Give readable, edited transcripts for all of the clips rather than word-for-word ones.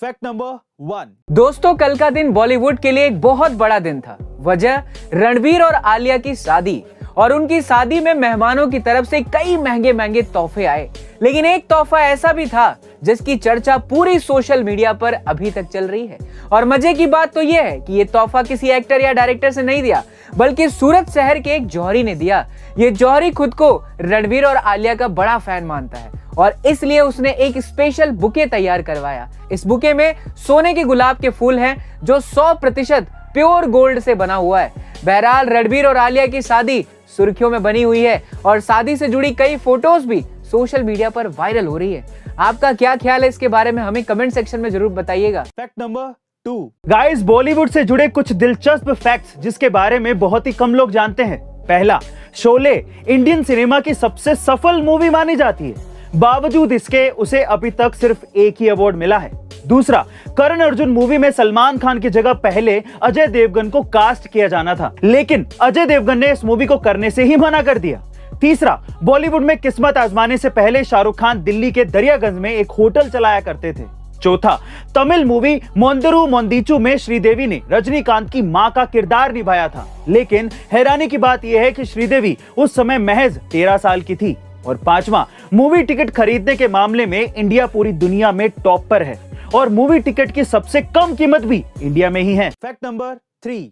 Fact number 1। दोस्तों, कल का दिन बॉलीवुड के लिए एक बहुत बड़ा दिन था। वजह रणवीर और आलिया की शादी, और उनकी शादी में मेहमानों की तरफ से कई महंगे महंगे तोहफे आए। लेकिन एक तोहफा ऐसा भी था जिसकी चर्चा पूरी सोशल मीडिया पर अभी तक चल रही है। और मजे की बात तो यह है कि ये तोहफा किसी एक्टर या डायरेक्टर से नहीं दिया, बल्कि सूरत शहर के एक जौहरी ने दिया। ये जौहरी खुद को रणवीर और आलिया का बड़ा फैन मानता है और इसलिए उसने एक स्पेशल बुके तैयार करवाया। इस बुके में सोने के गुलाब के फूल हैं जो 100% प्योर गोल्ड से बना हुआ है। बहरहाल रणवीर और आलिया की शादी सुर्खियों में बनी हुई है और शादी से जुड़ी कई फोटोज भी सोशल मीडिया पर वायरल हो रही है। आपका क्या ख्याल है इसके बारे में, हमें कमेंट सेक्शन में जरूर बताइएगा। Fact number 2। गाइस, बॉलीवुड से जुड़े कुछ दिलचस्प फैक्ट्स जिसके बारे में बहुत ही कम लोग जानते हैं। पहला, शोले इंडियन सिनेमा की सबसे सफल मूवी मानी जाती है। बावजूद इसके उसे अभी तक सिर्फ एक ही अवार्ड मिला है। दूसरा, करण अर्जुन मूवी में सलमान खान की जगह पहले अजय देवगन को कास्ट किया जाना था, लेकिन अजय देवगन ने इस मूवी को करने से ही मना कर दिया। तीसरा, बॉलीवुड में किस्मत आजमाने से पहले शाहरुख खान दिल्ली के दरियागंज में एक होटल चलाया करते थे। चौथा, तमिल मूवी मोंदरू मोंदीचू में श्रीदेवी ने रजनीकांत की मां का किरदार निभाया था, लेकिन हैरानी की बात यह है कि श्रीदेवी उस समय महज 13 साल की थी। और पांचवा, मूवी टिकट खरीदने के मामले में इंडिया पूरी दुनिया में टॉप पर है और मूवी टिकट की सबसे कम कीमत भी इंडिया में ही है। Fact number 3।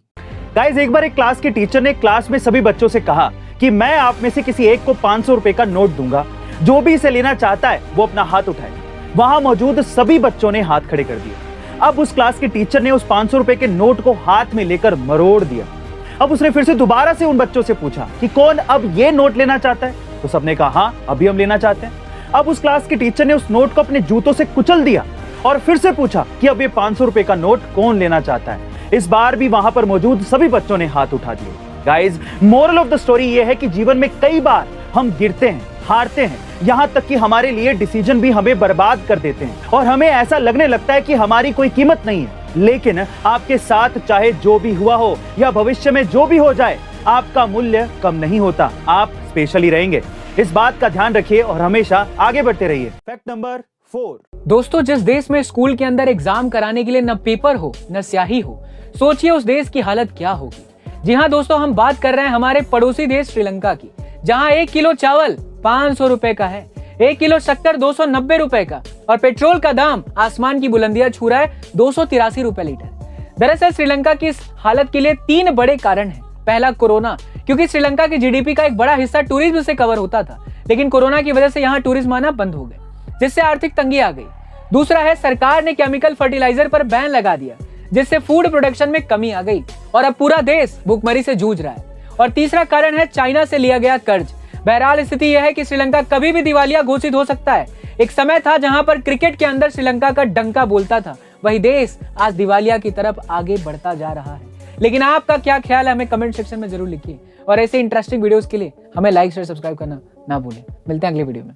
गाइस, एक बार एक क्लास के टीचर ने क्लास में सभी बच्चों से कहा कि मैं आप में से किसी एक को 500 रुपए का नोट दूंगा, जो भी इसे लेना चाहता है वो अपना हाथ उठाए। वहां मौजूद सभी बच्चों ने हाथ खड़े कर दिए। अब उस क्लास के टीचर ने उस 500 रुपए के नोट को हाथ में लेकर मरोड़ दिया। अब उसने फिर से दोबारा से उन बच्चों से पूछा कि कौन अब ये नोट लेना चाहता है, तो सबने कहा हाँ, अभी हम लेना चाहते हैं। अब उस क्लास के टीचर ने उस नोट को अपने जूतों से कुचल दिया और फिर से पूछा कि अब ये 500 रुपए का नोट कौन लेना चाहता है। इस बार भी वहां पर मौजूद सभी बच्चों ने हाथ उठा दिए। Guys, moral of the story ये है कि जीवन में कई बार हम गिरते हैं, हारते हैं, यहाँ तक कि हमारे लिए डिसीजन भी हमें बर्बाद कर देते हैं और हमें ऐसा लगने लगता है कि हमारी कोई कीमत नहीं है। लेकिन आपके साथ चाहे जो भी हुआ हो या भविष्य में जो भी हो जाए, आपका मूल्य कम नहीं होता, आप स्पेशल ही रहेंगे। इस बात का ध्यान रखिए और हमेशा आगे बढ़ते रहिए। Fact number 4। दोस्तों, जिस देश में स्कूल के अंदर एग्जाम कराने के लिए न पेपर हो न स्याही हो, सोचिए उस देश की हालत क्या होगी। जी हाँ दोस्तों, हम बात कर रहे हैं हमारे पड़ोसी देश श्रीलंका की, जहाँ 1 किलो चावल 500 रुपए का है, 1 किलो शक्कर 290 रुपए का और पेट्रोल का दाम आसमान की बुलंदियां छू रहा है 283 रुपए लीटर। दरअसल श्रीलंका की इस हालत के लिए 3 बड़े कारण हैं। पहला, कोरोना, क्योंकि श्रीलंका की जीडीपी का एक बड़ा हिस्सा टूरिज्म से कवर होता था, लेकिन कोरोना की वजह से यहाँ टूरिज्म आना बंद हो गए, जिससे आर्थिक तंगी आ गई। दूसरा है, सरकार ने केमिकल फर्टिलाइजर पर बैन लगा दिया, जिससे फूड प्रोडक्शन में कमी आ गई और अब पूरा देश भूखमरी से जूझ रहा है। और तीसरा कारण है चाइना से लिया गया कर्ज। बहरहाल स्थिति यह है कि श्रीलंका कभी भी दिवालिया घोषित हो सकता है। एक समय था जहां पर क्रिकेट के अंदर श्रीलंका का डंका बोलता था, वही देश आज दिवालिया की तरफ आगे बढ़ता जा रहा है। लेकिन आपका क्या ख्याल है, हमें कमेंट सेक्शन में जरूर लिखिए और ऐसे इंटरेस्टिंग वीडियोस के लिए हमें लाइक शेयर सब्सक्राइब करना ना भूलें। मिलते हैं अगले वीडियो में।